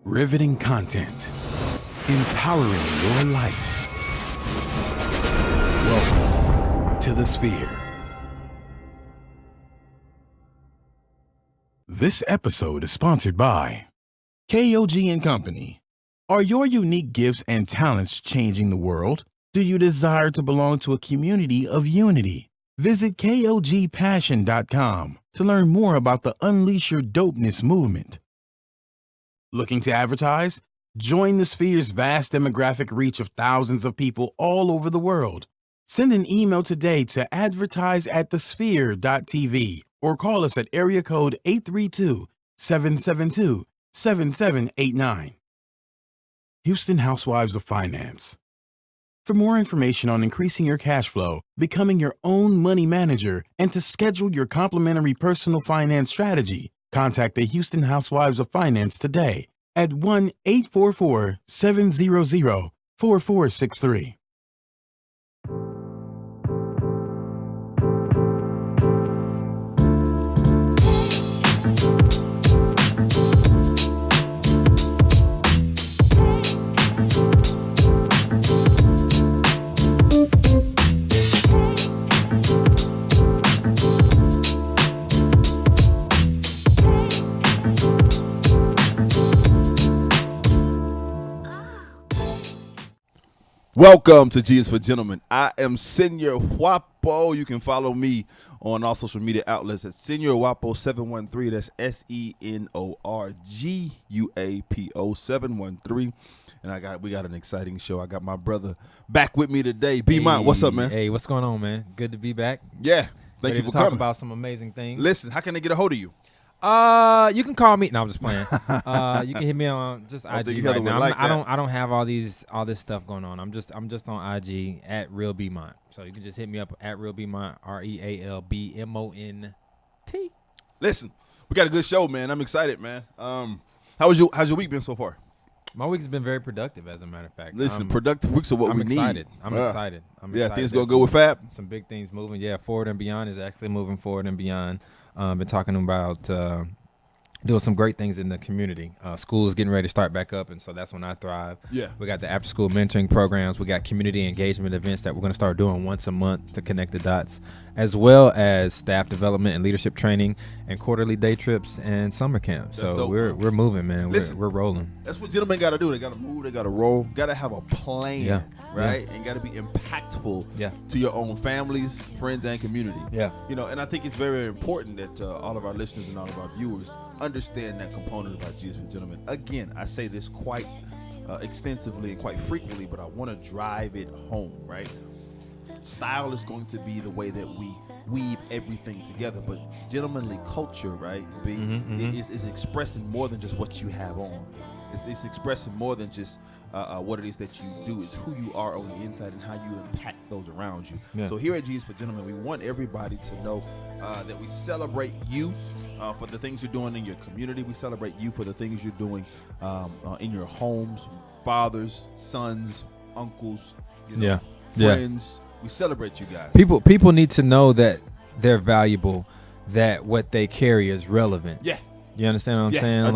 Riveting content. Empowering your life. Welcome to The Sphere. This episode is sponsored by KOG & Company. Are your unique gifts and talents changing the world? Do you desire to belong to a community of unity? Visit KOGpassion.com to learn more about the Unleash Your Dopeness movement. Looking to advertise? Join the Sphere's vast demographic reach of thousands of people all over the world. Send an email today to advertise@thesphere.tv or call us at area code 832-772-7789. Houston Housewives of Finance. For more information on increasing your cash flow, becoming your own money manager, and to schedule your complimentary personal finance strategy, contact the Houston Housewives of Finance today at 1-844-700-4463. Welcome to G is for Gentlemen. I am Senior Wapo. You can follow me on all social media outlets at Senior Wapo 713. That's SENORGUAPO 713. And we got an exciting show. I got my brother back with me today. B-Mont, what's up, man? Hey, what's going on, man? Good to be back. Yeah, thank you for talk coming. About some amazing things. Listen, how can they get a hold of you? You can call me. No, I'm just playing. You can hit me on just IG right now. I don't have all this stuff going on. I'm just on IG at Real B-Mont. So you can just hit me up at Real B-Mont, REALBMONT. Listen, we got a good show, man. I'm excited, man. How's your week been so far? My week's been very productive, as a matter of fact. Listen, productive weeks are what we excited. need. I'm excited. Things gonna go with Fab. Some big things moving. Yeah, Forward and Beyond is actually moving forward and beyond. Been talking about doing some great things in the community. School is getting ready to start back up, and so that's when I thrive. Yeah. We got the after-school mentoring programs. We got community engagement events that we're going to start doing once a month to connect the dots, as well as staff development and leadership training and quarterly day trips and summer camp. That's so dope, we're moving, man. Listen, we're rolling. That's what gentlemen got to do. They got to move. They got to roll. Got to have a plan, right? And got to be impactful to your own families, friends, and community. Yeah. You know, and I think it's very, very important that all of our listeners and all of our viewers understand that component about G is for Gentlemen. Again, I say this quite extensively and quite frequently, but I want to drive it home, right? Style is going to be the way that we weave everything together, but gentlemanly culture, right, is expressing more than just what you have on. It's expressing more than just what it is that you do. It's who you are on the inside and how you impact those around you. Yeah. So here at G is for Gentlemen, we want everybody to know that we celebrate you for the things you're doing in your community. We celebrate you for the things you're doing in your homes, fathers, sons, uncles, friends. We celebrate you guys. People need to know that they're valuable, that what they carry is relevant. Yeah. You understand what I'm saying?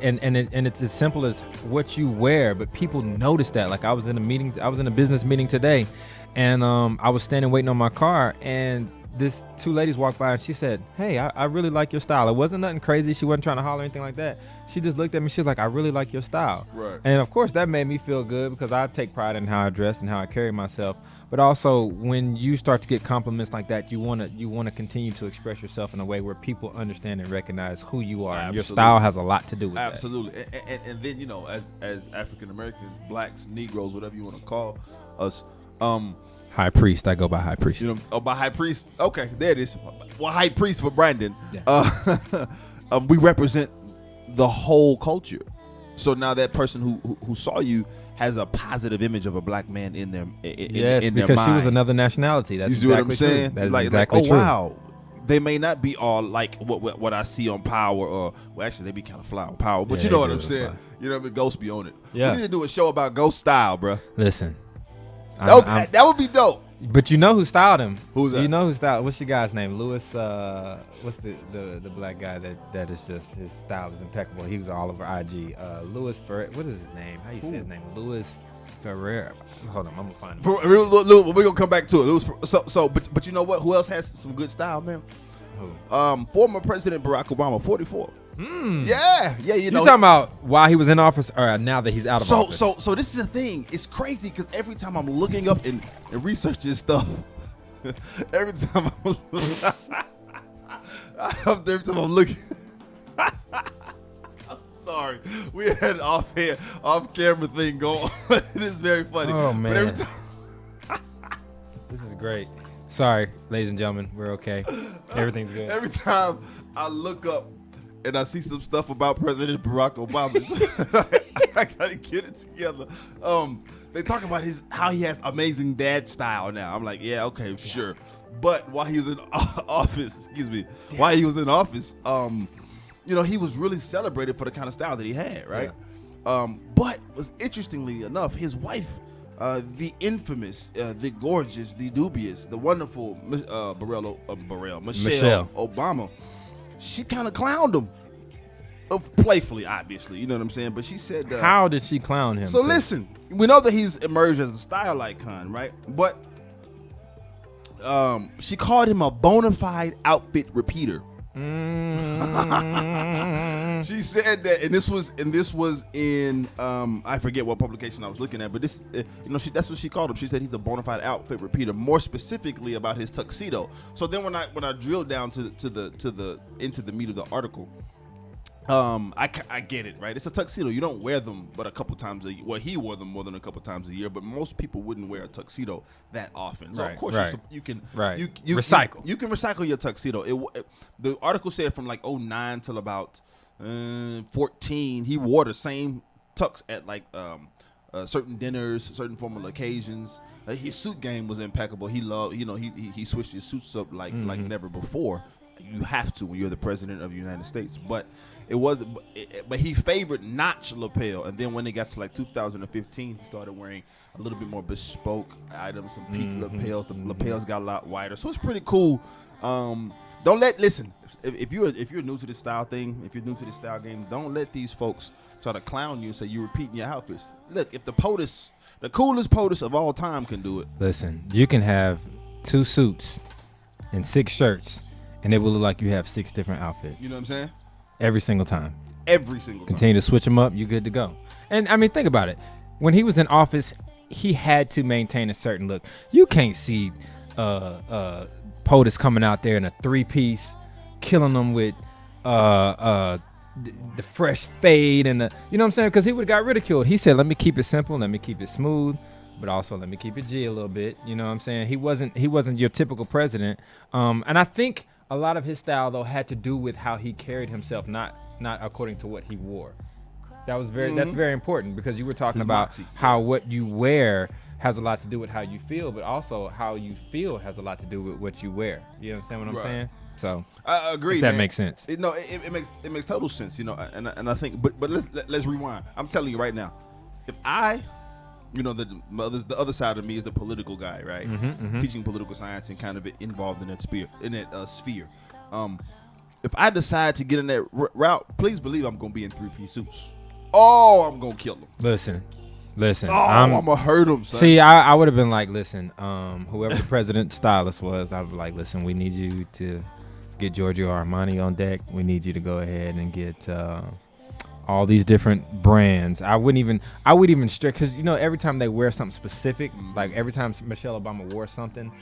And it's as simple as what you wear, but people notice that. Like I was in a business meeting today, and I was standing waiting on my car, and this two ladies walked by, and she said, "Hey, I really like your style." It wasn't nothing crazy. She wasn't trying to holler or anything like that. She just looked at me. She was like, "I really like your style." Right. And of course, that made me feel good because I take pride in how I dress and how I carry myself. But also, when you start to get compliments like that, you want to continue to express yourself in a way where people understand and recognize who you are. And your style has a lot to do with that. Absolutely. And then, as African Americans, blacks, Negroes, whatever you want to call us, High Priest. I go by High Priest. By High Priest. Okay, there it is. Well, High Priest for Brandon. Yeah. We represent the whole culture. So now that person who saw you has a positive image of a black man in their in their mind. Because she was another nationality. That's you see exactly what I'm saying? True. That's like, exactly true. Wow. They may not be all like what I see on Power, or actually they be kind of fly on Power, but you know what I'm saying. You know what I mean? Ghost be on it. Yeah. We need to do a show about ghost style, bro. Listen, That would be dope. But you know who styled him? Who's that? You know who styled? What's your guy's name? Louis. What's the black guy that is just his style is impeccable. He was all over IG. Louis Ferrer. What is his name? How you say his name? Louis Ferrer. Hold on, I'm gonna find him. We're gonna come back to it. But you know what? Who else has some good style, man? Who? Former President Barack Obama, 44. Yeah, you know. You talking about while he was in office or now that he's out of office? So this is the thing. It's crazy because every time I'm looking up and researching stuff, every time I'm looking. I'm sorry, we had an off camera thing going. It is very funny. Oh man, but every time this is great. Sorry, ladies and gentlemen, we're okay. Everything's good. Every time I look up and I see some stuff about President Barack Obama, I gotta get it together. They talk about how he has amazing dad style now. I'm like, yeah, okay, sure. But while he was in office, while he was in office, you know, he was really celebrated for the kind of style that he had, right? Yeah. But was interestingly enough, his wife, the infamous, the gorgeous, the dubious, the wonderful Michelle Obama, she kind of clowned him, playfully, obviously. You know what I'm saying? But she said, how did she clown him? So listen, we know that he's emerged as a style icon, right? But she called him a bona fide outfit repeater. She said that, and this was in I forget what publication I was looking at, but this, you know, that's what she called him. She said he's a bona fide outfit repeater. More specifically about his tuxedo. So then when I drilled down into the meat of the article, I get it, right? It's a tuxedo. You don't wear them but a couple times a year. Well, he wore them more than a couple times a year, but most people wouldn't wear a tuxedo that often. So of course you can recycle. You can recycle your tuxedo. The article said from like 2009 till about 2014, he wore the same tux at like certain dinners, certain formal occasions. His suit game was impeccable. He loved, you know, he switched his suits up like never before. You have to when you're the president of the United States, but he favored notch lapel, and then when it got to like 2015, he started wearing a little bit more bespoke items, some peak lapels. The lapels got a lot wider, so it's pretty cool. Listen, if you're new to this style thing, if you're new to this style game, don't let these folks try to clown you and say you're repeating your outfits. Look, if the coolest POTUS of all time can do it. Listen, you can have 2 suits and 6 shirts, and it will look like you have 6 different outfits. You know what I'm saying? Every single time. Continue to switch them up, you're good to go. And I mean, think about it. When he was in office, he had to maintain a certain look. You can't see POTUS coming out there in a 3-piece, killing them with the fresh fade and the, you know what I'm saying? Because he would have got ridiculed. He said, let me keep it simple, let me keep it smooth, but also let me keep it G a little bit. You know what I'm saying? He wasn't your typical president. And I think a lot of his style, though, had to do with how he carried himself, not according to what he wore. That's very important, because you were talking about how what you wear has a lot to do with how you feel, but also how you feel has a lot to do with what you wear. You understand what I'm saying? So I agree. If that makes sense. It makes total sense. You know, and I think, but let's rewind. I'm telling you right now, if I, you know, the other side of me is the political guy, right? Teaching political science and kind of involved in that sphere. If I decide to get in that route, please believe I'm going to be in 3-piece suits. Oh, I'm going to kill them. Listen. Oh, I'm going to hurt them, son. See, I would have been like, listen, whoever the president stylist was, I would be like, listen, we need you to get Giorgio Armani on deck. We need you to go ahead and get all these different brands. I would even strict, because you know, every time they wear something specific, like every time Michelle Obama wore something,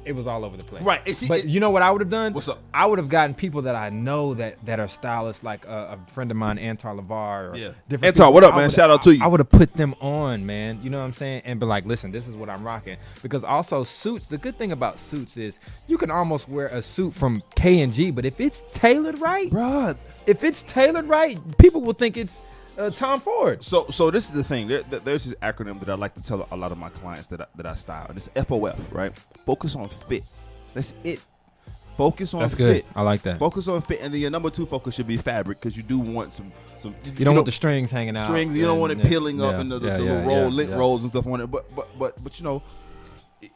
it was all over the place. Right. But you know what I would have done? What's up? I would have gotten people that I know that are stylists, like a friend of mine, Antar LeVar. Or different Antar, what up, man? Shout out to you. I would have put them on, man. You know what I'm saying? And be like, listen, this is what I'm rocking. Because also suits, the good thing about suits is you can almost wear a suit from K&G, but if it's tailored right, people will think it's Tom Ford. So this is the thing. There's this acronym that I like to tell a lot of my clients that I style, and it's FOF, right? Focus on fit. That's it. Focus on That's fit. good. I like that. Focus on fit, and then your number 2 focus should be fabric, because you do want some. You don't want the strings hanging out. Strings. You don't want it peeling up and the little lint rolls and stuff on it. But you know,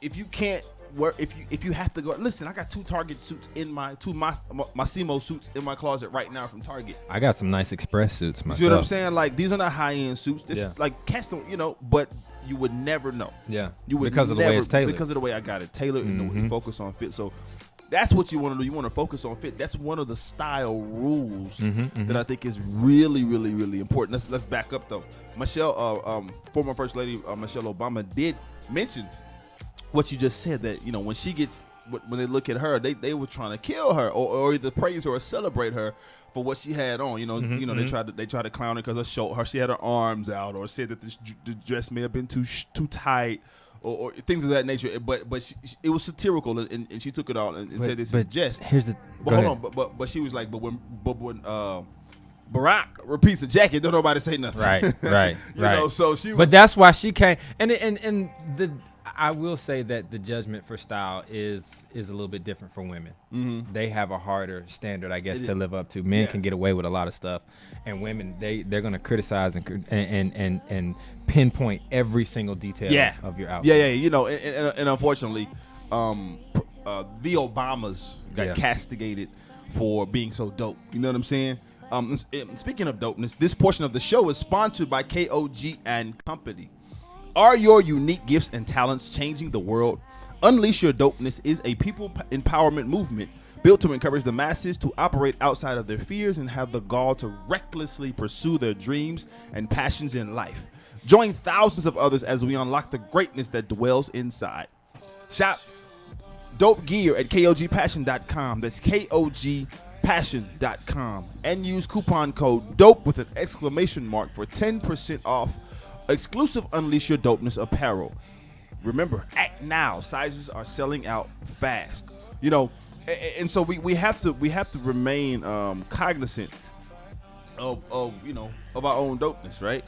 if you can't wear, if you have to go, listen. I got 2 Target suits in my Massimo suits in my closet right now from Target. I got some nice Express suits myself. You know what I'm saying? Like, these are not high end suits. This like cats don't, you know, but you would never know. Yeah. You would because of the way it's tailored. Because of the way I got it tailored and focus on fit. So that's what you want to do. You want to focus on fit. That's one of the style rules that I think is really, really, really important. Let's back up though. Michelle, former First Lady Michelle Obama did mention what you just said, that, you know, when she gets, when they look at her, they were trying to kill her or either praise her or celebrate her for what she had on. You know, they tried to clown her because she had her arms out, or said that the dress may have been too tight. Or things of that nature, but it was satirical, and she took it all and said this in jest. Here's the. But hold on, but she was like, but when Barack repeats the jacket, don't nobody say nothing. Right. You know, so she was. But that's why she came, and I will say that the judgment for style is a little bit different for women. Mm-hmm. They have a harder standard, I guess, to live up to. Men can get away with a lot of stuff, and women they're going to criticize and pinpoint every single detail of your outfit. Yeah. You know, and unfortunately, the Obamas got castigated for being so dope. You know what I'm saying? Speaking of dopeness, this portion of the show is sponsored by KOG and Company. Are your unique gifts and talents changing the world? Unleash Your Dopeness is a people empowerment movement built to encourage the masses to operate outside of their fears and have the gall to recklessly pursue their dreams and passions in life. Join thousands of others as we unlock the greatness that dwells inside. Shop dope gear at KOGpassion.com. That's KOGpassion.com. And use coupon code DOPE with an exclamation mark for 10% off exclusive Unleash Your Dopeness apparel. Remember, act now. Sizes are selling out fast. You know, and so we have to remain cognizant of our own dopeness, right?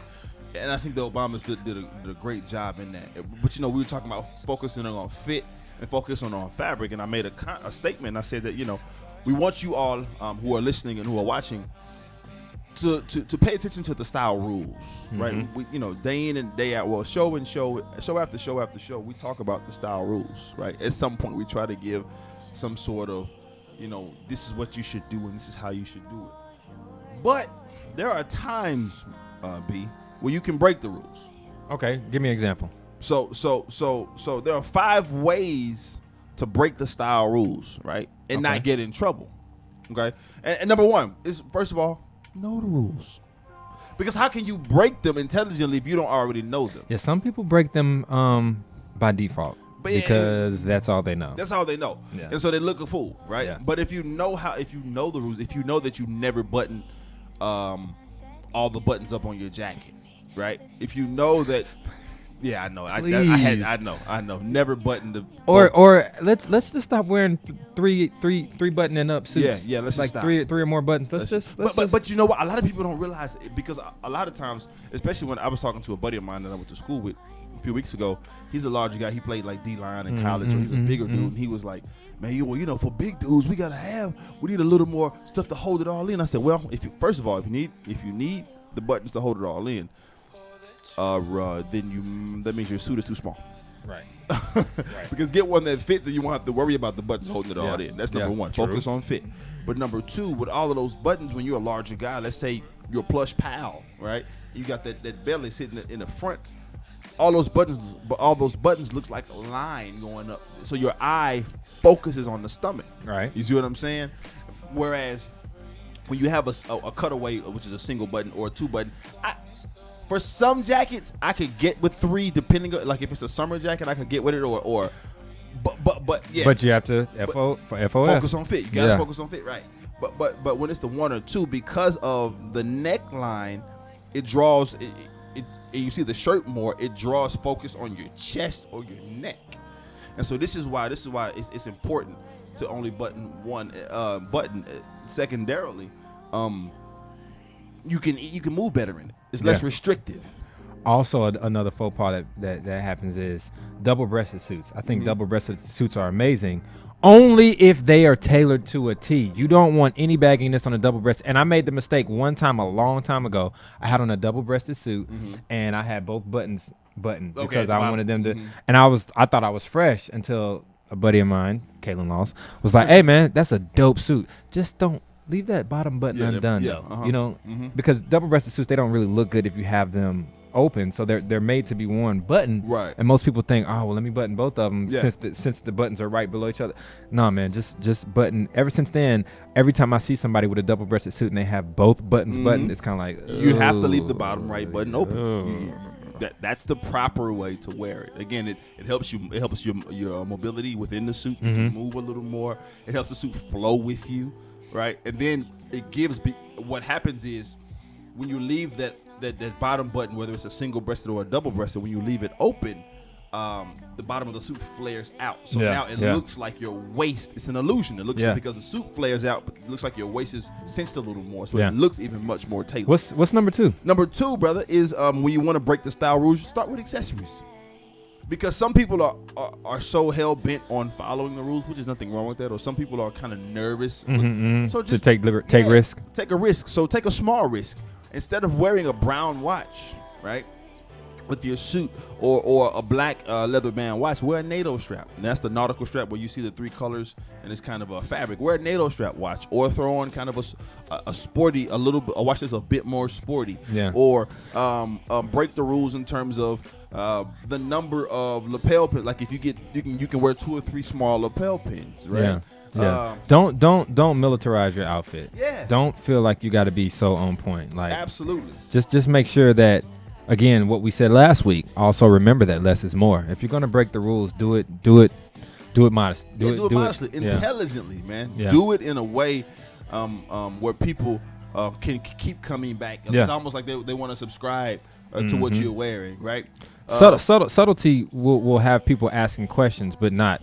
And I think the Obamas did a great job in that. But you know, we were talking about focusing on fit and focusing on fabric, and I made a statement. I said that, you know, we want you all who are listening and who are watching to pay attention to the style rules, right? We, you know, day in and day out, well, show after show after show, we talk about the style rules, right? At some point, we try to give some sort of, you know, this is what you should do and this is how you should do it. But there are times, B, where you can break the rules. Okay, give me an example. So there are 5 ways to break the style rules, right? And not get in trouble. Okay? And number 1 is, first of all, know the rules. Because how can you break them intelligently if you don't already know them? Yeah, some people break them by default because that's all they know. That's all they know. Yeah. And so they look a fool, right? Yeah. But if you know the rules, if you know that you never button all the buttons up on your jacket, right? If you know that, yeah, I know. I know. Never button the. Or let's just stop wearing three buttoning up suits. Yeah. Let's like just stop. three or more buttons. But you know what? A lot of people don't realize it, because a lot of times, especially when I was talking to a buddy of mine that I went to school with a few weeks ago. He's a larger guy. He played like D-line in college, so he's a bigger dude. And he was like, "Man, you know, for big dudes, we need a little more stuff to hold it all in." I said, "Well, first of all, if you need the buttons to hold it all in, then that means your suit is too small." Right. Because get one that fits, and you won't have to worry about the buttons holding it all in. That's number 1. True. Focus on fit. But number 2, with all of those buttons, when you're a larger guy, let's say you're a plush pal, right? You got that belly sitting in the front. All those buttons looks like a line going up, so your eye focuses on the stomach. Right. You see what I'm saying? Whereas when you have a cutaway, which is a single button or a 2 button, for some jackets I could get with 3, depending on, like if it's a summer jacket, I could get with it, but yeah. But you have to focus on fit. You gotta focus on fit, right? But when it's the 1 or 2, because of the neckline, it draws. You see the shirt more, it draws focus on your chest or your neck. And so this is why it's important to only button 1 button. Secondarily, you can move better in it. It's less restrictive. Also, another faux pas that happens is double-breasted suits. I think double-breasted suits are amazing, only if they are tailored to a T. You don't want any bagginess on a double-breast. And I made the mistake one time a long time ago. I had on a double-breasted suit, and I had both buttons buttoned because I wanted them to. And I thought I was fresh until a buddy of mine, Kalen Loss, was like, "Hey man, that's a dope suit. Just don't leave that bottom button undone, though. You know, because double-breasted suits, they don't really look good if you have them open, so they're made to be worn buttoned, right? And most people think, oh well, let me button both of them since the buttons are right below each other. No man, just button. Ever since then, every time I see somebody with a double-breasted suit and they have both buttons buttoned, it's kind of like you have to leave the bottom right button open. That's the proper way to wear it. Again, it helps you. It helps your mobility within the suit. You can move a little more. It helps the suit flow with you, right? And then it gives. What happens is, when you leave that bottom button, whether it's a single-breasted or a double-breasted, when you leave it open, the bottom of the suit flares out. So now it looks like your waist. It's an illusion. It looks like, because the suit flares out, but it looks like your waist is cinched a little more. So it looks even much more tailored. What's number two? Number two, brother, is when you want to break the style rules, start with accessories. Because some people are so hell-bent on following the rules, which is nothing wrong with that, or some people are kind of nervous. So just to take risk. Take a risk. So take a small risk. Instead of wearing a brown watch, right, with your suit or a black leather band watch, wear a NATO strap. And that's the nautical strap where you see the three colors and it's kind of a fabric. Wear a NATO strap watch, or throw on kind of a sporty, a watch that's a bit more sporty. Or break the rules in terms of the number of lapel pins. Like if you can wear 2 or 3 small lapel pins, right? Don't militarize your outfit. Yeah. Don't feel like you got to be so on point. Like absolutely. Just make sure that, again, what we said last week. Also remember that less is more. If you're gonna break the rules, do it modest. Do it modestly, intelligently, man. Do it in a way where people can keep coming back. It's almost like they want to subscribe to what you're wearing, right? Subtlety will have people asking questions, but not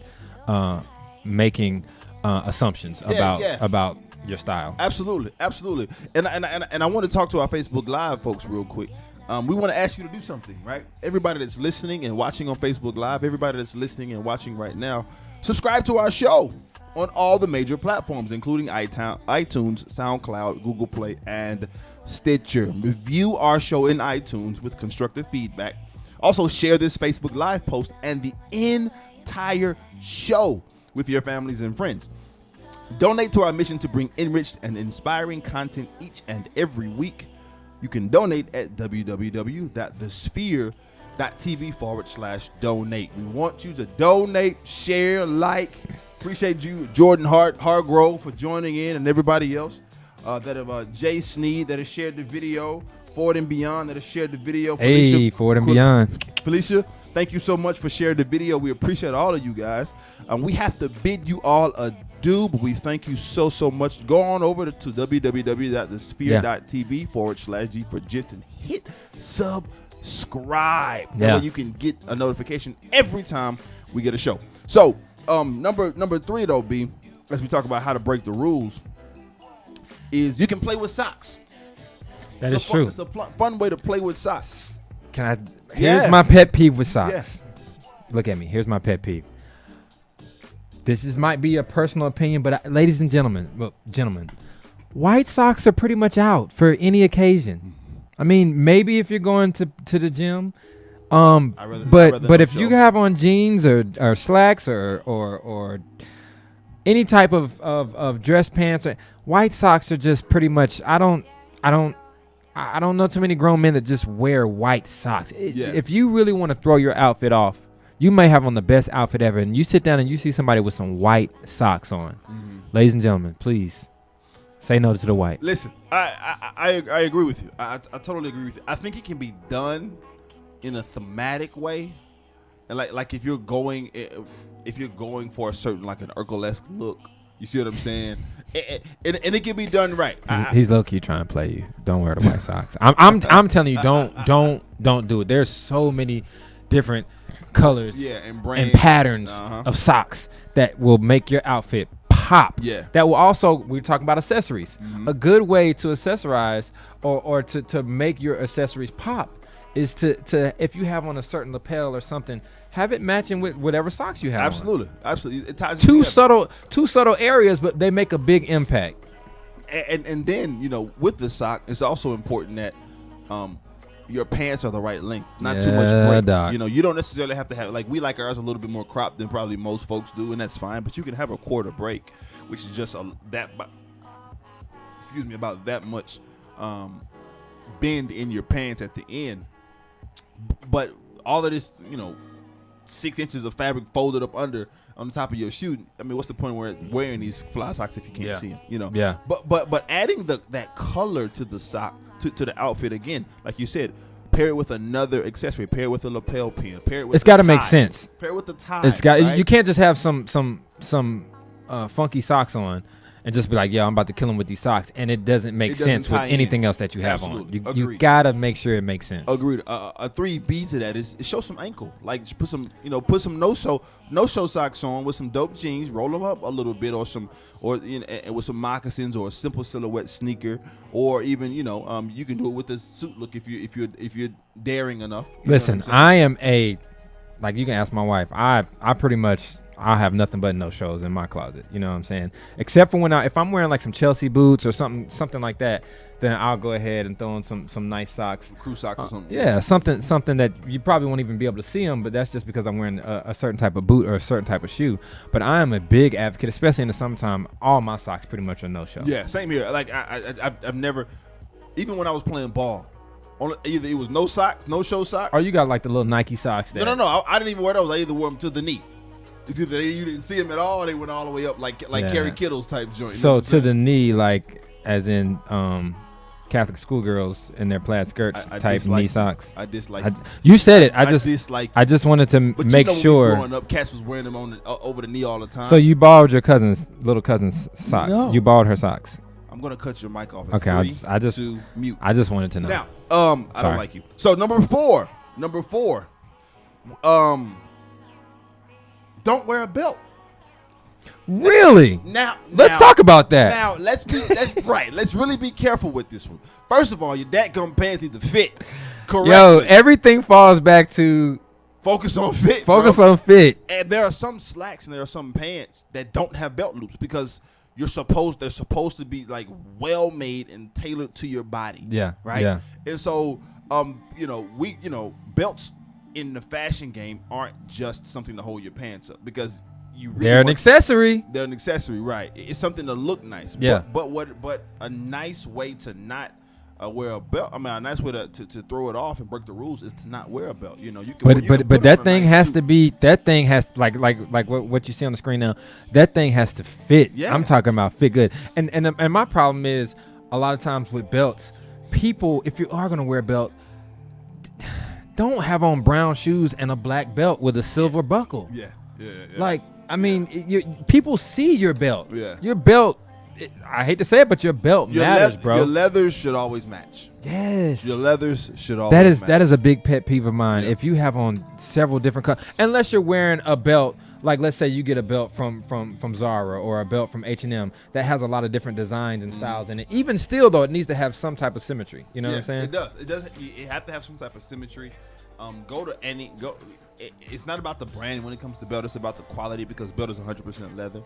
making assumptions about your style. Absolutely. And I want to talk to our Facebook Live folks real quick. We want to ask you to do something, right? Everybody that's listening and watching on Facebook Live, everybody that's listening and watching right now, subscribe to our show on all the major platforms, including iTunes, SoundCloud, Google Play, and Stitcher. Review our show in iTunes with constructive feedback. Also, share this Facebook Live post and the entire show with your families and friends. Donate to our mission to bring enriched and inspiring content each and every week. You can donate at www.thesphere.tv/donate. We want you to donate, share, like. Appreciate you, Jordan Hargrove, for joining in, and everybody else Jay Sneed that has shared the video, Forward and Beyond that has shared the video. Felicia, Forward and Beyond. Felicia, thank you so much for sharing the video. We appreciate all of you guys. We have to bid you all adieu, but we thank you so much. Go on over to www.thesphere.tv/G for Gents and hit subscribe. That way you can get a notification every time we get a show. So, number 3 though, B, as we talk about how to break the rules, is you can play with socks. That is true. It's a fun way to play with socks. Here's my pet peeve with socks. Look at me. Here's my pet peeve. This might be a personal opinion, but ladies and gentlemen, white socks are pretty much out for any occasion. I mean, maybe if you're going to the gym, but if you have on jeans or slacks or any type of dress pants, white socks are just pretty much. I don't know too many grown men that just wear white socks. If you really want to throw your outfit off, you may have on the best outfit ever, and you sit down and you see somebody with some white socks on. Ladies and gentlemen, please say no to the white. Listen, I agree with you. I totally agree with you. I think it can be done in a thematic way, and like if you're going for a certain, like an Urkel-esque look, you see what I'm saying? And it can be done right. He's low key trying to play you. Don't wear the white socks. I'm telling you, don't do it. There's so many different colors and patterns of socks that will make your outfit pop. That will also, we're talking about accessories. A good way to accessorize or to make your accessories pop is to if you have on a certain lapel or something, have it matching with whatever socks you have. Absolutely. On. It ties two together. subtle areas, but they make a big impact. And then, with the sock, it's also important that your pants are the right length, not too much break. Doc. You don't necessarily have to have, like, we like ours a little bit more cropped than probably most folks do, and that's fine. But you can have a quarter break, which is just about that much bend in your pants at the end. But all of this, 6 inches of fabric folded up under on the top of your shoe. I mean, what's the point wearing these fly socks if you can't see them? Yeah. But adding that color to the sock to the outfit again, like you said, pair it with another accessory, pair it with a lapel pin, pair it with. It's got to make sense. Pair it with the tie. It's got. Right? You can't just have some funky socks on and just be like, I'm about to kill him with these socks, and it doesn't make sense with anything else that you have on. You gotta make sure it makes sense. Agreed. A 3B to that is show some ankle. Like, put some no show socks on with some dope jeans, roll them up a little bit, and with some moccasins or a simple silhouette sneaker, or even you can do it with a suit look if you're daring enough. Listen, I am you can ask my wife. I pretty much. I have nothing but no shows in my closet. You know what I'm saying? Except for if I'm wearing like some Chelsea boots or something like that, then I'll go ahead and throw in some nice socks. Some crew socks or something. Yeah, something that you probably won't even be able to see them, but that's just because I'm wearing a certain type of boot or a certain type of shoe. But I am a big advocate, especially in the summertime. All my socks pretty much are no show. Yeah, same here. Like I've never, even when I was playing ball, either it was no socks, no show socks. Or you got like the little Nike socks there. No. I didn't even wear those. I either wore them to the knee. It's either you didn't see them at all. They went all the way up like Kerry Kittles type joint. So to the knee, like as in Catholic schoolgirls in their plaid skirts type knee socks. I dislike. You said it. I just wanted to make sure. Growing up, cats was wearing them over the knee all the time. So you borrowed your little cousin's socks. No. You borrowed her socks. I'm gonna cut your mic off. Okay, I just mute. I just wanted to know. Now, I don't like you. So number four. Don't wear a belt. Really? Now let's talk about that. Now let's right. Let's really be careful with this one. First of all, your dadgum pants need to fit correctly. Yo, everything falls back to focus on fit. On fit. And there are some slacks and there are some pants that don't have belt loops because they're supposed to be like well made and tailored to your body. Yeah. Right. Yeah. And so, belts in the fashion game aren't just something to hold your pants up because they're an accessory. They're an accessory, right? It's something to look nice. Yeah. But a nice way to not wear a belt. I mean, a nice way to throw it off and break the rules is to not wear a belt. You can. But that thing has to be. That thing has like what you see on the screen now. That thing has to fit. Yeah. I'm talking about fit good. And my problem is a lot of times with belts, people, if you are gonna wear a belt, don't have on brown shoes and a black belt with a silver buckle. Yeah. Like, I mean, people see your belt. Yeah. Your belt, I hate to say it, but your belt matters, bro. Your leathers should always match. Yes. Your leathers should always match. That is a big pet peeve of mine. Yeah. If you have on several different colors, unless you're wearing a belt, like let's say you get a belt from Zara or a belt from H&M that has a lot of different designs and styles in it. Even still, though, it needs to have some type of symmetry. You know what I'm saying? It does. It does. You have to have some type of symmetry. It's not about the brand when it comes to belt. It's about the quality because belt is 100% leather.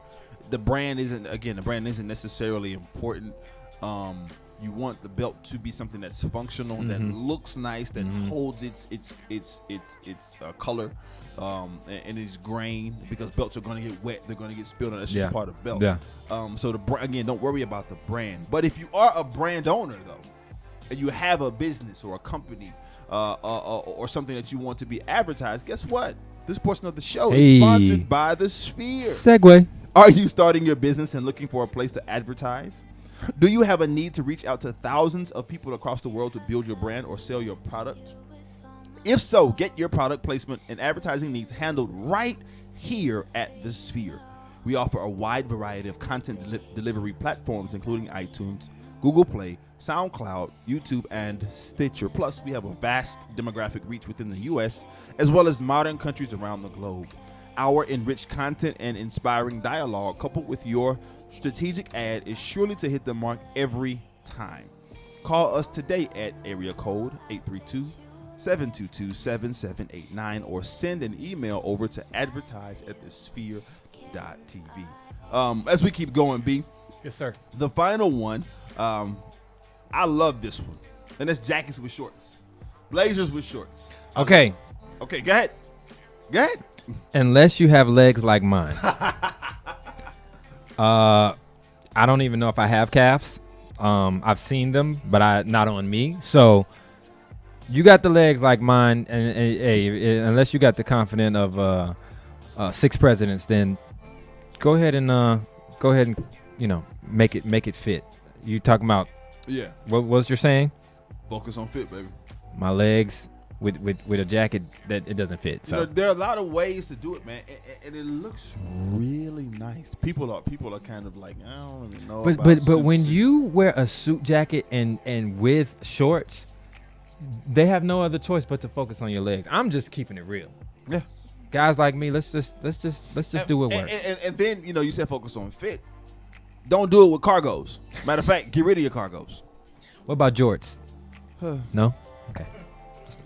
The brand isn't necessarily important. You want the belt to be something that's functional, that looks nice, that holds its color, and its grain. Because belts are going to get wet, they're going to get spilled on. That's just part of belt. Yeah. So don't worry about the brand. But if you are a brand owner though, and you have a business or a company, or something that you want to be advertised, guess what? This portion of the show is sponsored by The Sphere. Segue. Are you starting your business and looking for a place to advertise? Do you have a need to reach out to thousands of people across the world to build your brand or sell your product? If so, get your product placement and advertising needs handled right here at The Sphere. We offer a wide variety of content delivery platforms, including iTunes, Google Play, SoundCloud, YouTube, and Stitcher. Plus, we have a vast demographic reach within the U.S., as well as modern countries around the globe. Our enriched content and inspiring dialogue, coupled with your strategic ad, is surely to hit the mark every time. Call us today at area code 722-7789, or send an email over to advertise@thesphere.tv. As we keep going, B. Yes, sir. The final one, I love this one, and that's jackets with shorts, blazers with shorts. Okay. Okay, go ahead. Go ahead. Unless you have legs like mine. I don't even know if I have calves. I've seen them, but not on me. So you got the legs like mine, and unless you got the confidence of 6 presidents, then go ahead and make it fit. You talking about? Yeah. What was your saying? Focus on fit, baby. My legs with a jacket that it doesn't fit. So there are a lot of ways to do it, man, and it looks really nice. People are kind of like, I don't really know. But when you wear a suit jacket and with shorts, they have no other choice but to focus on your legs. I'm just keeping it real. Yeah. Guys like me, let's just do what works. And then you said focus on fit. Don't do it with cargos. Matter of fact, get rid of your cargos. What about jorts? No? Okay.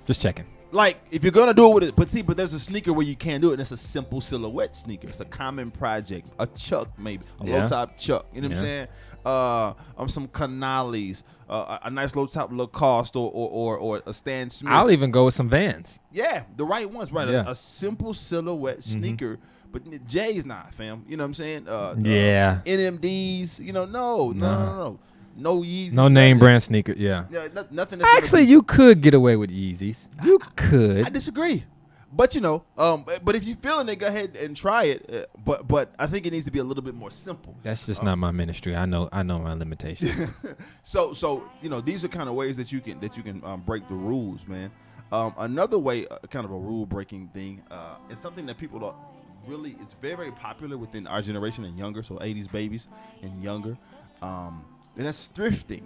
Just checking. Like, if you're gonna do it with it, but there's a sneaker where you can't do it, and it's a simple silhouette sneaker. It's a common project, a Chuck maybe, a low top Chuck. You know what I'm saying? Some Canales, a nice low top Lacoste or a Stan Smith. I'll even go with some Vans. Yeah, the right ones, right? Yeah. A simple silhouette sneaker. But J's not, fam. You know what I'm saying? Yeah. NMDs. No Yeezys. No name brand sneaker. Yeah. Nothing. Actually, you could get away with Yeezys. You could. I disagree. But but if you're feeling it, go ahead and try it. But I think it needs to be a little bit more simple. That's just not my ministry. I know my limitations. So these are kind of ways that you can break the rules, man. Another way, kind of a rule breaking thing, is something that people are really, it's very, very popular within our generation and younger, so 80s babies and younger, and that's thrifting.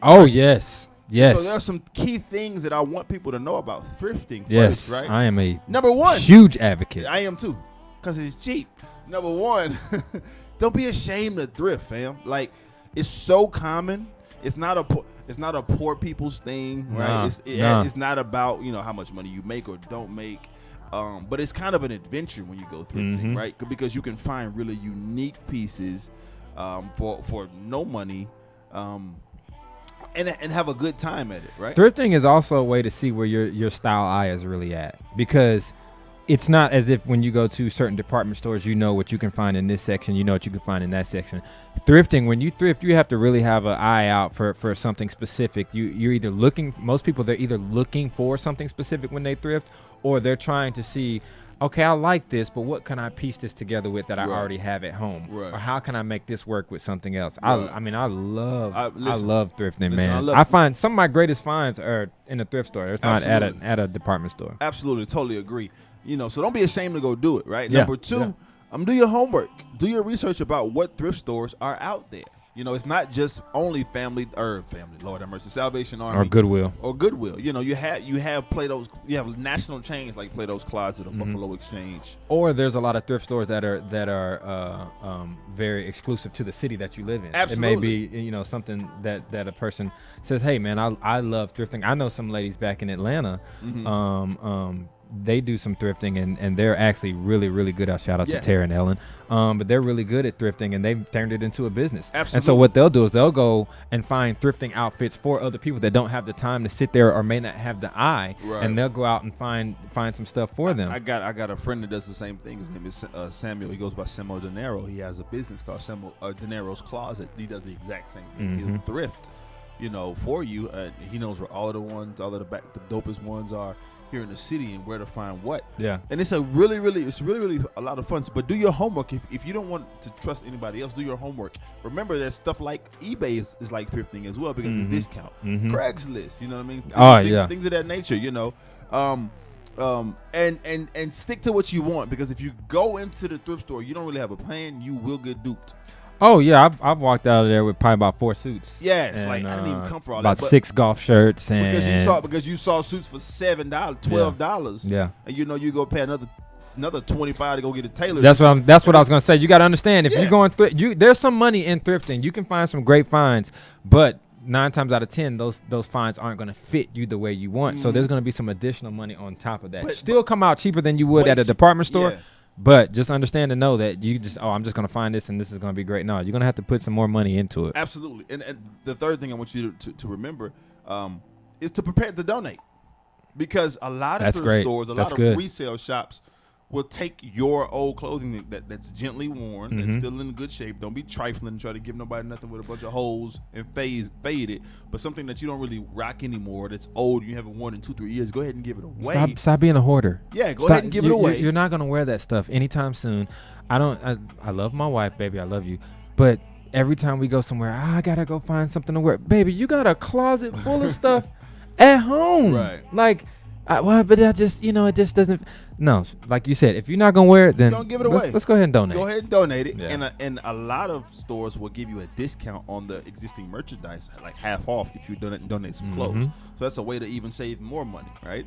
Oh yes. Yes. So there are some key things that I want people to know about thrifting. Yes, first, right? I am a number one huge advocate. I am too, because it's cheap. Number one, don't be ashamed to thrift, fam. Like, it's so common. It's not a poor people's thing, right? It's not about how much money you make or don't make. But it's kind of an adventure when you go thrifting, right? Because you can find really unique pieces for no money, and have a good time at it, right? Thrifting is also a way to see where your style eye is really at, because it's not as if when you go to certain department stores, you know what you can find in this section, you know what you can find in that section. Thrifting, when you thrift, you have to really have an eye out for something specific. You're either looking, most people, they're either looking for something specific when they thrift, or they're trying to see, okay, I like this, but what can I piece this together with that I already have at home? Right. Or how can I make this work with something else? Right. I love thrifting, man. I find some of my greatest finds are in a thrift store. It's not at a department store. Absolutely, totally agree. So don't be ashamed to go do it, right? Number two, do your homework. Do your research about what thrift stores are out there. It's not just only family, Lord have mercy, Salvation Army. Or Goodwill. You have Plato's, you have national chains like Plato's Closet or Buffalo Exchange. Or there's a lot of thrift stores that are very exclusive to the city that you live in. Absolutely. It may be, something that a person says, hey man, I love thrifting. I know some ladies back in Atlanta, they do some thrifting and they're actually really, really good. I'll shout out to Tara and Ellen. But they're really good at thrifting and they've turned it into a business. Absolutely. And so what they'll do is they'll go and find thrifting outfits for other people that don't have the time to sit there or may not have the eye. Right. And they'll go out and find some stuff for them. I got a friend that does the same thing. His name is Samuel. He goes by Samuel De Niro. He has a business called Samuel De Niro's Closet. He does the exact same thing. He'll thrift, for you. He knows where all of the dopest ones are here in the city and where to find what. Yeah. And it's really a lot of fun. But do your homework. If you don't want to trust anybody else, do your homework. Remember that stuff like eBay is like thrifting as well, because it's discount. Craigslist, you know what I mean? Things of that nature, and stick to what you want, because if you go into the thrift store, you don't really have a plan, you will get duped. Oh yeah, I've walked out of there with probably about 4 suits. Yeah, it's like I didn't even come for all about that. About 6 golf shirts and because you saw suits for $7, $12. Yeah. And you go pay another $25 to go get a tailor. That's what I was gonna say. You got to understand, if you're going there's some money in thrifting. You can find some great finds, but 9 times out of 10, those finds aren't going to fit you the way you want. So there's going to be some additional money on top of that. Still come out cheaper than you would at a department store. Yeah. But just understand and know that you just, I'm just going to find this and this is going to be great. No, you're going to have to put some more money into it. Absolutely. And the third thing I want you to remember is to prepare to donate. Because a lot of thrift stores, a lot of resale shops will take your old clothing that's gently worn, that's still in good shape. Don't be trifling and try to give nobody nothing with a bunch of holes and faded. But something that you don't really rock anymore, that's old, you haven't worn in 2-3 years, go ahead and give it away. Stop being a hoarder. Yeah, go ahead and give it away. You're not going to wear that stuff anytime soon. I love my wife, baby. I love you. But every time we go somewhere, I got to go find something to wear. Baby, you got a closet full of stuff at home. Right. Like, but I just, it just doesn't. No, like you said, if you're not gonna wear it, then don't give it away. Let's go ahead and donate. Go ahead and donate it. Yeah. And a lot of stores will give you a discount on the existing merchandise, like half off if you donate some clothes. So that's a way to even save more money, right?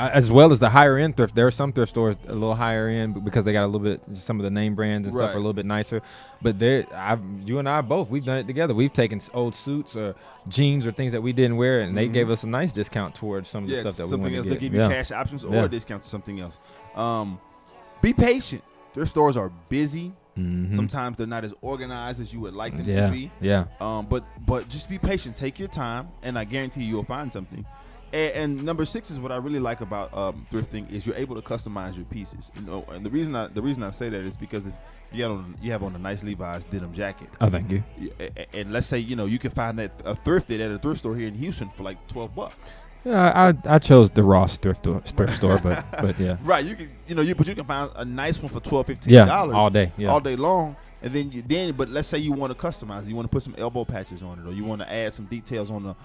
As well as the higher end thrift. There are some thrift stores a little higher end because they got a little bit, some of the name brands and stuff are a little bit nicer. But you and I both, we've done it together. We've taken old suits or jeans or things that we didn't wear, and they gave us a nice discount towards some of the stuff that we wanted to get. They give you cash options or a discount to something else. Be patient. Thrift stores are busy. Sometimes they're not as organized as you would like them to be. Yeah. But just be patient. Take your time, and I guarantee you'll find something. And number 6 is what I really like about thrifting is you're able to customize your pieces. And the reason I say that is because if you have on a nice Levi's denim jacket. Oh, thank you. And let's say you can find that thrifted at a thrift store here in Houston for like $12. Yeah, I chose the Ross thrift store, but yeah. Right, you can but you can find a nice one for $12, $15. Yeah, all day. Yeah. All day long. And then but let's say you want to customize, you want to put some elbow patches on it, or you want to add some details on the.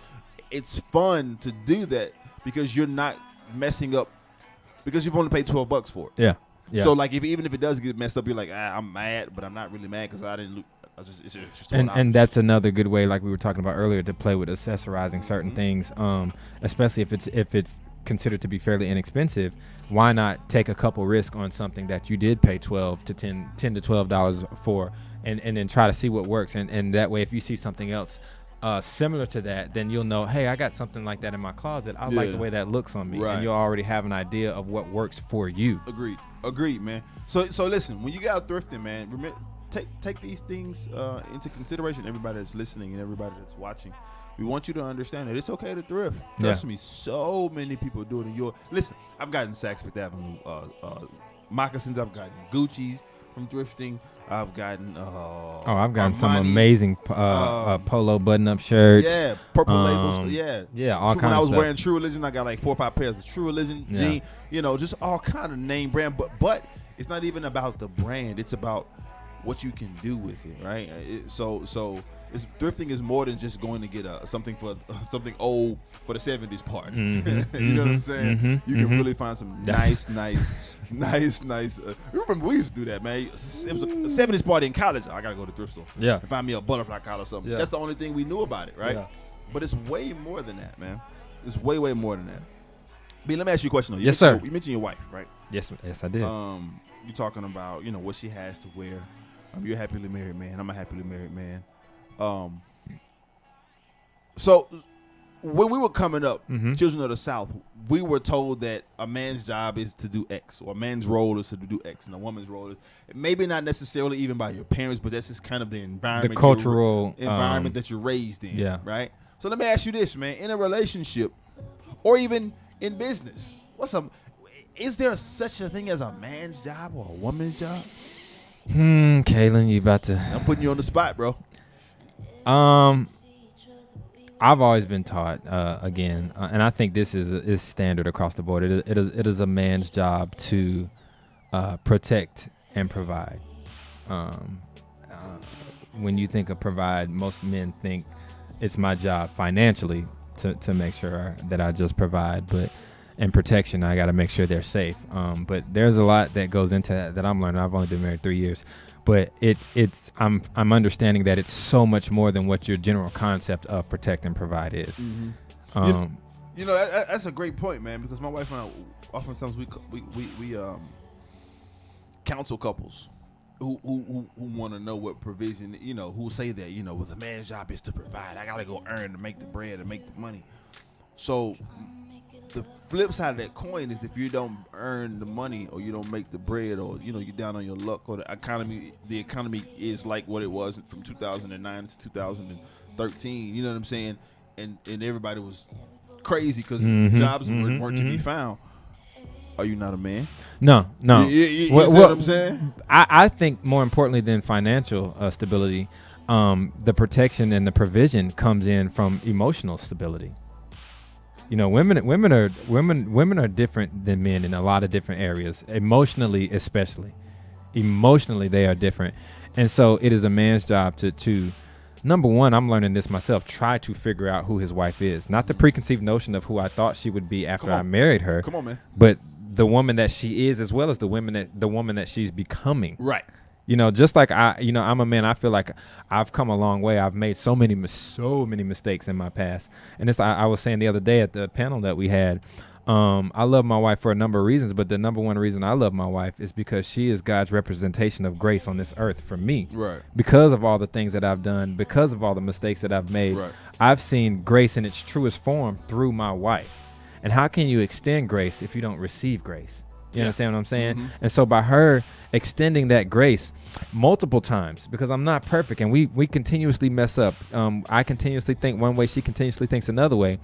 It's fun to do that because you're not messing up because you've only paid $12 for it. Yeah. Yeah. So like even if it does get messed up, you're like, I'm mad, but I'm not really mad because I didn't. It's just and that's another good way, like we were talking about earlier, to play with accessorizing certain things, especially if it's considered to be fairly inexpensive. Why not take a couple risks on something that you did pay $10 to $12 for, and then try to see what works, and that way if you see something else similar to that, then you'll know, hey, I got something like that in my closet. I like the way that looks on me, and you'll already have an idea of what works for you. Agreed, man. So listen, when you get out thrifting, man, remember, take these things into consideration. Everybody that's listening and everybody that's watching, we want you to understand that it's okay to thrift. Trust me, so many people do it. Listen, I've gotten Saks Fifth Avenue moccasins. I've gotten Gucci's from thrifting. I've gotten I've gotten some amazing polo button-up shirts. Yeah, purple labels. All kinds of stuff. When I was wearing True Religion, I got like 4 or 5 pairs of True Religion jeans. Just all kind of name brand. But it's not even about the brand. It's about what you can do with it, right? Thrifting is more than just going to get something old for the 70s party. You know what I'm saying? You can really find some nice. Remember we used to do that, man. It was a 70s party in college. I gotta go to the thrift store. Yeah. Find me a butterfly collar or something. That's the only thing we knew about it, right? Yeah. But it's way more than that, man. It's way more than that. B, let me ask you a question though. Yes, sir. You mentioned your wife, right? Yes, I did. You're talking about what she has to wear. You're a happily married man. I'm a happily married man. So when we were coming up, children of the South, we were told that a man's job is to do X, or a man's role is to do X, and a woman's role is maybe not necessarily even by your parents, but that's just kind of the environment, the cultural environment that you're raised in. Yeah. Right. So let me ask you this, man: in a relationship, or even in business, is there such a thing as a man's job or a woman's job? Kaylin, you about to? I'm putting you on the spot, bro. I've always been taught, and I think this is standard across the board. It is a man's job to protect and provide. When you think of provide, most men think it's my job financially to make sure that I just provide, but in protection, I got to make sure they're safe. But there's a lot that goes into that I'm learning. I've only been married 3 years. But I'm understanding that it's so much more than what your general concept of protect and provide is. That's a great point, man. Because my wife and I, oftentimes we counsel couples, who want to know what provision, who say that, well, the man's job is to provide. I gotta go earn to make the bread and make the money. So the flip side of that coin is if you don't earn the money or you don't make the bread or you're down on your luck or the economy is like what it was from 2009 to 2013. You know what I'm saying? And everybody was crazy because jobs weren't to be found. Are you not a man? No. You what I'm saying? I think more importantly than financial stability, the protection and the provision comes in from emotional stability. Women are different than men in a lot of different areas, emotionally especially. Emotionally, they are different, and so it is a man's job to number one, I'm learning this myself, try to figure out who his wife is. Not the preconceived notion of who I thought she would be after I married her. Come on, man. But the woman that she is, as well as the woman that she's becoming. Right. Just like I'm a man. I feel like I've come a long way. I've made so many mistakes in my past. And this, I was saying the other day at the panel that we had, I love my wife for a number of reasons, but the number one reason I love my wife is because she is God's representation of grace on this earth for me. Right. Because of all the things that I've done, because of all the mistakes that I've made, right. I've seen grace in its truest form through my wife. And how can you extend grace if you don't receive grace? You understand what I'm saying? Mm-hmm. And so by her extending that grace multiple times, because I'm not perfect and we continuously mess up. I continuously think one way, she continuously thinks another way.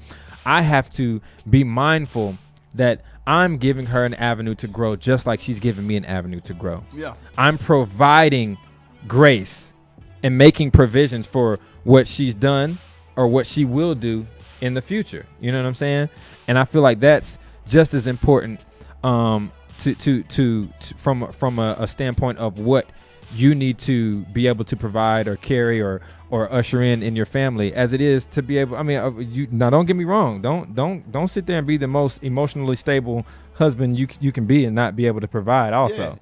I have to be mindful that I'm giving her an avenue to grow just like she's giving me an avenue to grow. Yeah. I'm providing grace and making provisions for what she's done or what she will do in the future. You know what I'm saying? And I feel like that's just as important from a standpoint of what you need to be able to provide or carry or usher in your family as it is to be able. I mean, now don't get me wrong. Don't sit there and be the most emotionally stable husband you can be and not be able to provide also.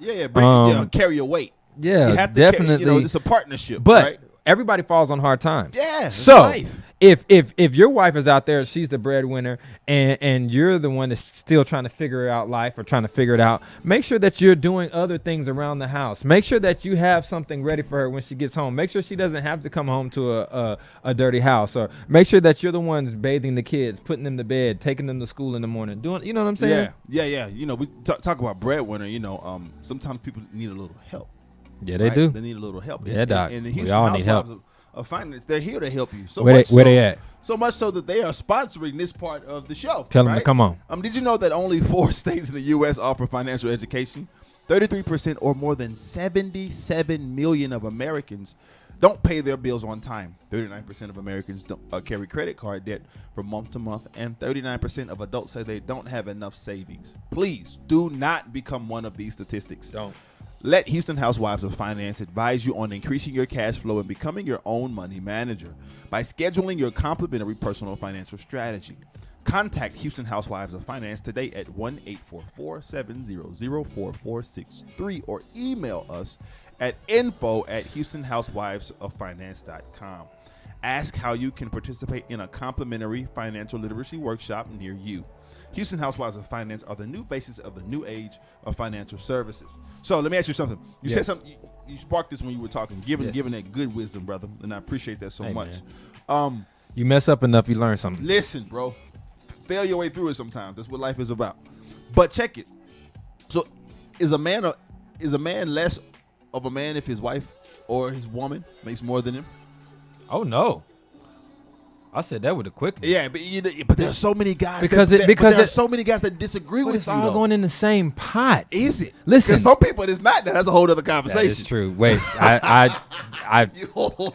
Carry your weight. Yeah, you have to definitely. It's a partnership. But right? Everybody falls on hard times. Yeah. So life. if your wife is out there, she's the breadwinner, and you're the one that's still trying to figure out life or trying to figure it out, make sure that you're doing other things around the house. Make sure that you have something ready for her when she gets home. Make sure she doesn't have to come home to a dirty house, or make sure that you're the ones bathing the kids, putting them to bed, taking them to school in the morning. Doing, you know what I'm saying? Yeah. We talk about breadwinner. Sometimes people need a little help. Yeah, they do. They need a little help. Yeah, Doc. And the We Houston all need help. Housewives of Finance, they're here to help you. Where they at? So much so that they are sponsoring this part of the show. Tell them to come on. Did you know that only 4 states in the U.S. offer financial education? 33% or more than 77 million of Americans don't pay their bills on time. 39% of Americans don't carry credit card debt from month to month, and 39% of adults say they don't have enough savings. Please do not become one of these statistics. Don't. Let Houston Housewives of Finance advise you on increasing your cash flow and becoming your own money manager by scheduling your complimentary personal financial strategy. Contact Houston Housewives of Finance today at 1-844-700-4463 or email us at info@houstonhousewivesoffinance.com. Ask how you can participate in a complimentary financial literacy workshop near you. Houston Housewives of Finance are the new faces of the new age of financial services. So let me ask you something. You said something. You sparked this when you were talking, giving that good wisdom, brother, and I appreciate that so much. You mess up enough, you learn something. Listen, bro, fail your way through it sometimes. That's what life is about. But check it. So, is a man less of a man if his wife or his woman makes more than him? Oh no. I said that with a quickness. Yeah, but there are so many guys because there are so many guys that disagree with it's you. all going in the same pot. Is it? Listen, some people it's not. That's a whole other conversation. That is true. Wait, I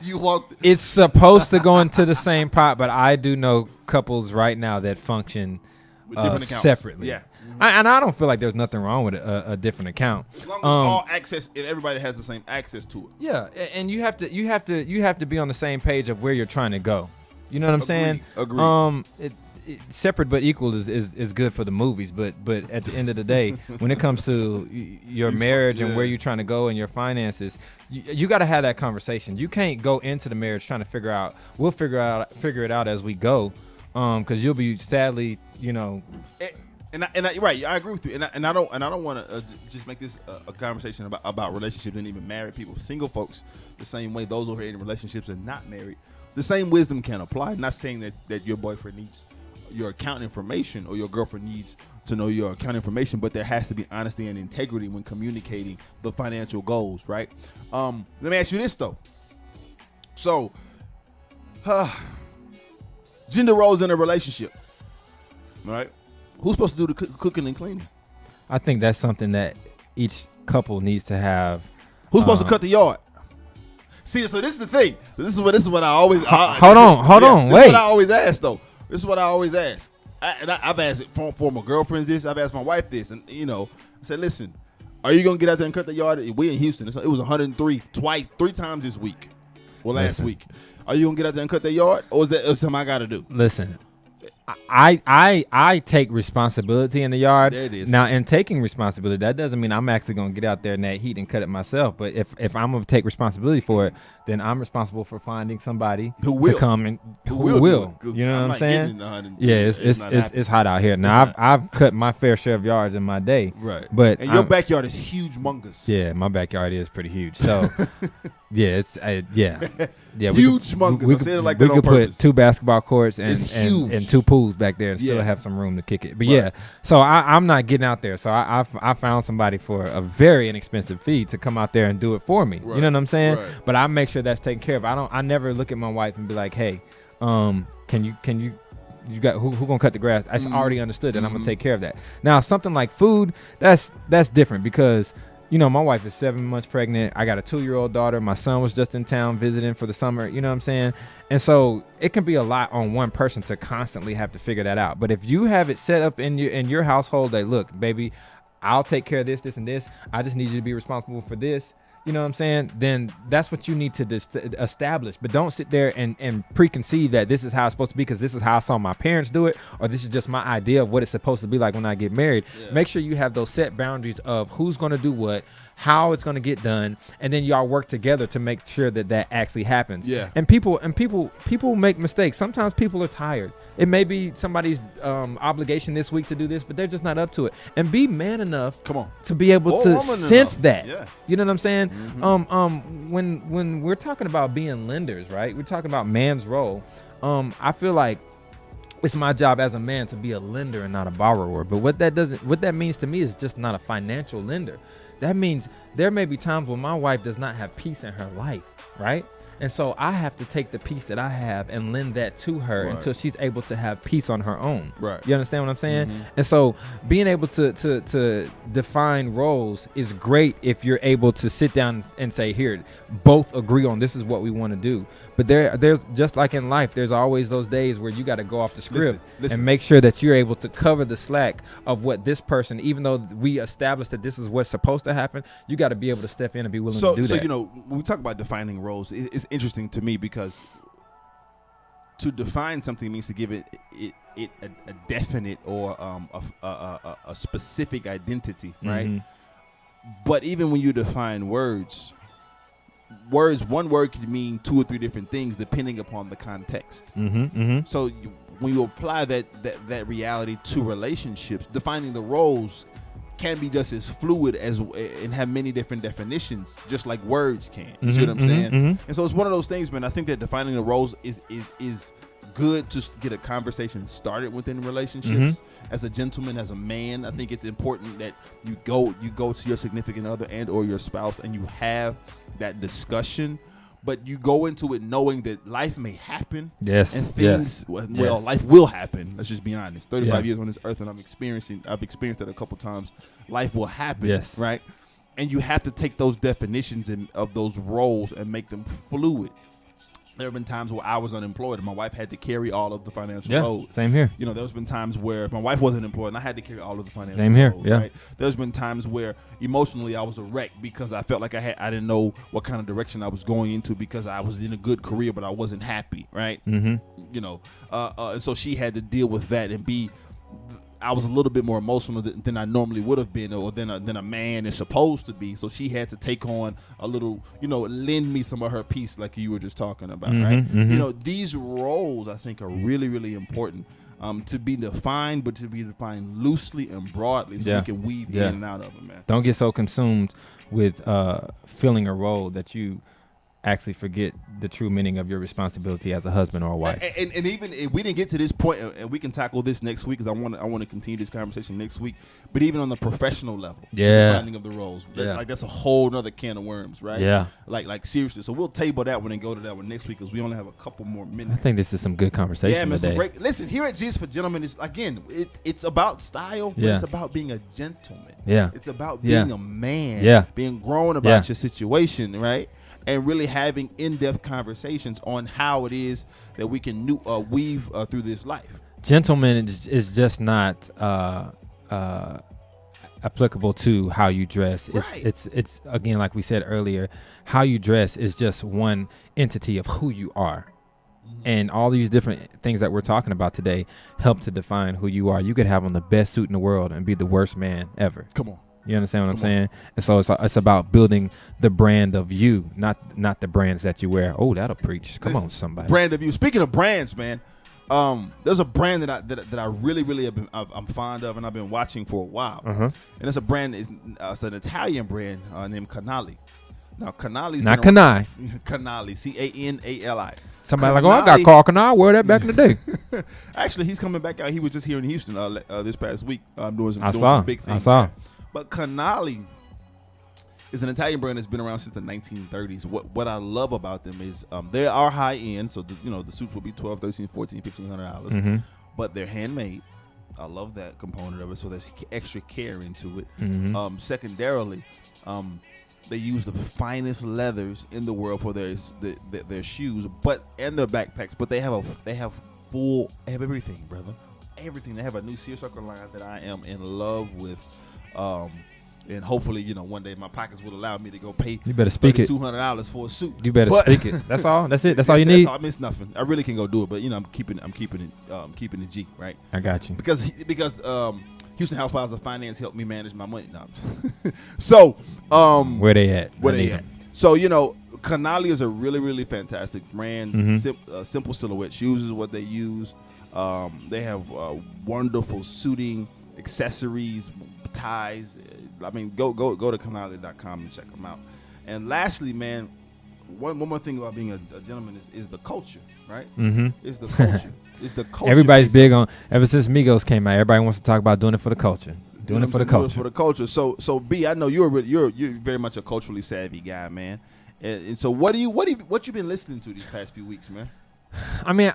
you want? It's supposed to go into the same pot, but I do know couples right now that function with different accounts separately. Yeah. And I don't feel like there's nothing wrong with a different account. As long as all access, if everybody has the same access to it. Yeah, and you have to be on the same page of where you're trying to go. You know what I'm saying? Agreed. Separate but equal is good for the movies, but at the end of the day, when it comes to your marriage and where you're trying to go and your finances, you got to have that conversation. You can't go into the marriage trying to figure out. We'll figure it out as we go, because you'll be sadly, And I agree with you. And I don't want to just make this a conversation about relationships and even married people, single folks. The same way those over here in relationships and not married, the same wisdom can apply. I'm not saying that your boyfriend needs your account information or your girlfriend needs to know your account information, but there has to be honesty and integrity when communicating the financial goals, right? Let me ask you this though. So, gender roles in a relationship, right? Who's supposed to do the cooking and cleaning? I think that's something that each couple needs to have. Who's supposed to cut the yard? See, so this is the thing. This is what I always. Hold on, wait. This is what I always ask though. This is what I always ask. I've asked it for my girlfriends this. I've asked my wife this, and I said, listen, are you gonna get out there and cut the yard? We in Houston. It was 103 three times this week. Well, last week. Are you gonna get out there and cut the yard, or is that something I gotta do? Listen. I take responsibility in the yard. There it is. Now, in taking responsibility, that doesn't mean I'm actually going to get out there in that heat and cut it myself. But if I'm going to take responsibility for it, then I'm responsible for finding somebody who will to come and who will. You know what I'm saying? Yeah, it's hot out here. Now I've cut my fair share of yards in my day. Right. But and your backyard is huge, humongous. Yeah, my backyard is pretty huge. So yeah, it's yeah. Huge, humongous. We I said it like we that on could purpose. put 2 basketball courts and 2 pools back there and still have some room to kick it. But yeah, so I'm not getting out there. So I found somebody for a very inexpensive fee to come out there and do it for me. Right. You know what I'm saying? Right. But I make sure that's taken care of. I never look at my wife and be like, hey, can you got who gonna cut the grass? I already understood that I'm gonna take care of that. Now something like food, that's different because my wife is 7 months pregnant. I got a 2-year-old daughter. My son was just in town visiting for the summer. You know what I'm saying? And so it can be a lot on one person to constantly have to figure that out. But if you have it set up in your household that, look, baby, I'll take care of this, this, and this. I just need you to be responsible for this. You know what I'm saying? Then that's what you need to establish. But don't sit there and preconceive that this is how it's supposed to be because this is how I saw my parents do it, or this is just my idea of what it's supposed to be like when I get married. Yeah. Make sure you have those set boundaries of who's going to do what, how it's going to get done, and then y'all work together to make sure that actually happens. Yeah. And people make mistakes. Sometimes people are tired. It may be somebody's obligation this week to do this, but they're just not up to it. And be man enough to be able to sense that. Yeah. You know what I'm saying? Mm-hmm. When we're talking about being lenders, right? We're talking about man's role. I feel like it's my job as a man to be a lender and not a borrower. But what that means to me is just not a financial lender. That means there may be times when my wife does not have peace in her life, right? And so I have to take the peace that I have and lend that to her until she's able to have peace on her own. Right. You understand what I'm saying? Mm-hmm. And so being able to define roles is great if you're able to sit down and say, here, both agree on this is what we want to do. But there's just like in life, there's always those days where you got to go off the script and make sure that you're able to cover the slack of what this person, even though we established that this is what's supposed to happen, you got to be able to step in and be willing to do that. So, when we talk about defining roles, it's interesting to me because to define something means to give it a definite or a specific identity, right? Mm-hmm. But even when you define words, one word can mean 2 or 3 different things depending upon the context. Mm-hmm, mm-hmm. So when you apply that reality to relationships, defining the roles can be just as fluid as and have many different definitions, just like words can. You see what I'm saying? Mm-hmm. And so it's one of those things, man. I think that defining the roles is good to get a conversation started within relationships. As a gentleman, as a man, I think it's important that you go to your significant other and or your spouse and you have that discussion, but you go into it knowing that life may happen. Yes. And things, life will happen. Let's just be honest. 35 years on this earth, and I've experienced it a couple times. Life will happen. Yes. Right. And you have to take those definitions of those roles and make them fluid. There have been times where I was unemployed and my wife had to carry all of the financial load. Same here. There's been times where my wife wasn't employed and I had to carry all of the financial Same here. load. Yeah. Right? There's been times where emotionally I was a wreck because I felt like I didn't know what kind of direction I was going into because I was in a good career but I wasn't happy. Right. Mm-hmm. And so she had to deal with that and I was a little bit more emotional than I normally would have been, or than a man is supposed to be. So she had to take on a little, lend me some of her peace, like you were just talking about, right? Mm-hmm. These roles I think are really, really important. to be defined, but to be defined loosely and broadly, so we can weave in and out of them, man. Don't get so consumed with filling a role that you actually forget the true meaning of your responsibility as a husband or a wife. And even if we didn't get to this point, and we can tackle this next week, because I want to continue this conversation next week. But even on the professional level, the defining of the roles, like that's a whole nother can of worms, right? Yeah. Like seriously. So we'll table that one and go to that one next week, because we only have a couple more minutes. I think this is some good conversation today. Listen, here at Jesus for Gentlemen, it's about style, but it's about being a gentleman. Yeah. It's about being a man. Being grown about your situation, right? And really having in-depth conversations on how it is that we can weave through this life. Gentleman is just not applicable to how you dress. It's again, like we said earlier, how you dress is just one entity of who you are. And all these different things that we're talking about today help to define who you are. You could have on the best suit in the world and be the worst man ever. Come on. You understand what I'm saying? And so it's about building the brand of you, not the brands that you wear. Oh, that'll preach. Come on, somebody. Brand of you. Speaking of brands, man, there's a brand that I really I'm fond of, and I've been watching for a while. And it's a brand. It's an Italian brand named Canali. Now, Canali's not Canai. Canali, Canali. Somebody like, I got Carl Canai. Wore that back in the day. Actually, he's coming back out. He was just here in Houston this past week doing some big things. I saw. But Canali is an Italian brand that's been around since the 1930s. What I love about them is they are high end, so the suits will be $12, $13, $14, $1,500, but they're handmade. I love that component of it. So there's extra care into it. Secondarily, they use the finest leathers in the world for their shoes, and their backpacks. But they have everything, brother. Everything. They have a new seersucker line that I am in love with. And hopefully, one day my pockets will allow me to go pay. You better speak it. $200 for a suit. You better speak it. That's all. That's it. That's all you need. I miss nothing. I really can go do it, but I'm keeping it G, right? I got you. Because Houston Housewives of Finance helped me manage my money. No. So where they at? Where they at? So Canali is a really, really fantastic brand. Simple silhouette shoes is what they use. They have wonderful suiting accessories, ties. I mean, go to Canali.com and check them out. And lastly, man, one more thing about being a gentleman is the culture, right? It's the culture. It's the culture. Everybody's big on. Ever since Migos came out, everybody wants to talk about doing it for the culture. Doing it for the culture. For the culture. So B, I know you're very much a culturally savvy guy, man. And so what you been listening to these past few weeks, man? I mean,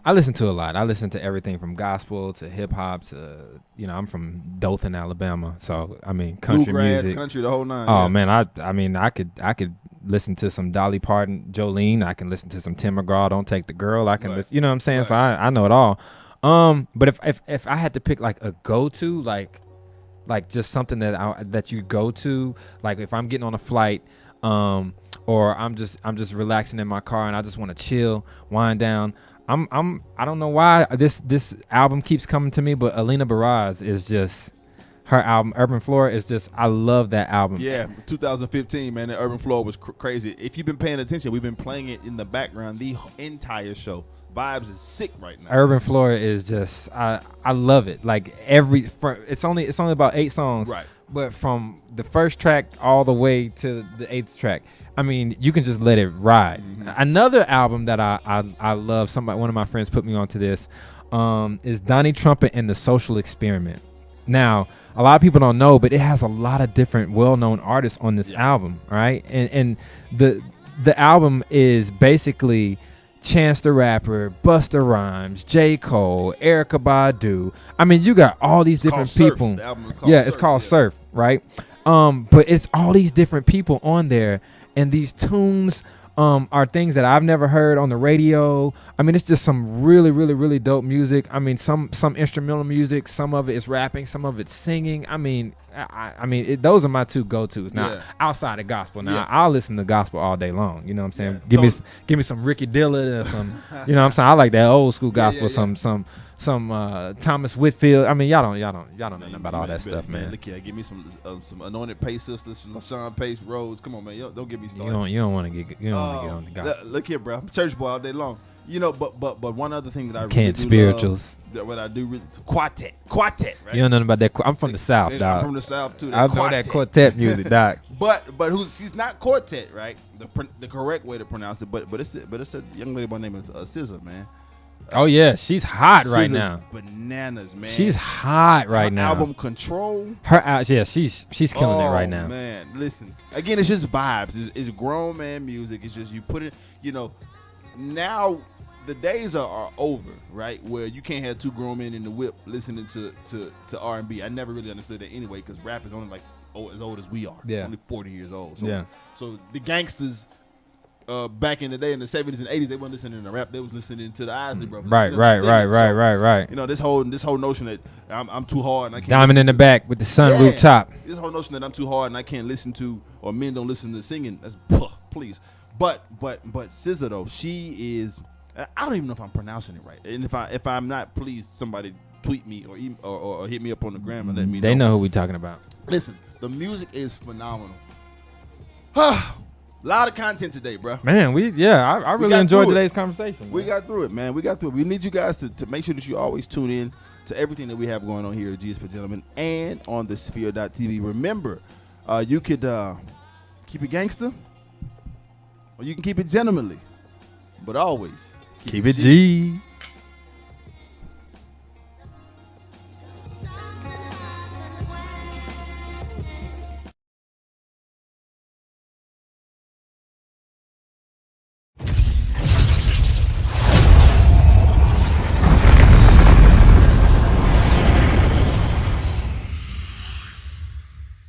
I listen to a lot. I listen to everything from gospel to hip hop to, I'm from Dothan, Alabama. So, I mean, country bluegrass, music. Country, the whole nine. Oh, man, I could listen to some Dolly Parton, Jolene. I can listen to some Tim McGraw, Don't Take the Girl. I can listen, you know what I'm saying? Right. So I know it all. But if I had to pick like a go-to, like just something that you go to, like if I'm getting on a flight, or I'm just relaxing in my car and I just want to chill, wind down. I don't know why this album keeps coming to me, but Alina Baraz is just, her album Urban Flora is just, I love that album. Yeah, 2015, man, the Urban Flora was crazy. If you've been paying attention, we've been playing it in the background the entire show. Vibes is sick right now. Urban Flora is just, I love it. Like it's only about 8 songs, right? But from the first track all the way to the 8th track, I mean, you can just let it ride. Another album that I love, one of my friends put me onto this, is Donnie Trumpet and the Social Experiment. Now, a lot of people don't know, but it has a lot of different well-known artists on this album, right? And the album is basically Chance the Rapper, Busta Rhymes, J. Cole, Erykah Badu. I mean, you got all these different people. The album is called Surf, it's called Surf, right? But it's all these different people on there, and these tunes are things that I've never heard on the radio. I mean, it's just some really, really, really dope music. I mean, some instrumental music. Some of it is rapping. Some of it's singing. I mean, those are my 2 go-tos. Now, outside of gospel, I'll listen to gospel all day long. You know what I'm saying? Give me some Ricky Dillard or some. You know what I'm saying? I like that old school gospel. Some Thomas Whitfield. I mean, y'all don't know nothing about all that stuff, man. Look here, give me some Anointed Pace Sisters, Sean Pace, Rhodes. Come on, man, don't get me started. You don't want to get. You don't want to get on the gospel. Look here, bro. I'm a church boy all day long. You know, but one other thing that I really Can't do spirituals. love, that what I do really quartet, right? You don't know nothing about that. I'm from the South, I'm dog. from the South too. I know that quartet music, dog. But she's not quartet, right? The correct way to pronounce it. But it's a young lady by the name of SZA, man. Oh yeah, she's hot right SZA's now. Bananas, man. She's hot right now. Album Control. She's killing it right now. Man, listen. Again, it's just vibes. It's grown man music. It's just you put it. You know, now the days are over, right? Where you can't have two grown men in the whip listening to R&B. I never really understood that anyway, because rap is only like as old as we are. Yeah. Only 40 years old. So, Yeah. So the gangsters. Back in the day, in the 70s and 80s, they weren't listening to rap. They was listening to the Isley Brothers. Right. You know, this whole notion that I'm too hard and I can't. Diamond in the back with the sunroof top. This whole notion that I'm too hard and I can't listen to, or men don't listen to singing. That's please. But SZA though, she is. I don't even know if I'm pronouncing it right. And if I'm not, please somebody tweet me or hit me up on the gram and let me know. They know who we talking about. Listen, the music is phenomenal. A lot of content today, bro. Man, I really enjoyed today's conversation. Man. We got through it, man. We got through it. We need you guys to make sure that you always tune in to everything that we have going on here at G is for Gentlemen and on the Sphere.tv. Remember, you could keep it gangster or you can keep it gentlemanly, but always keep it G.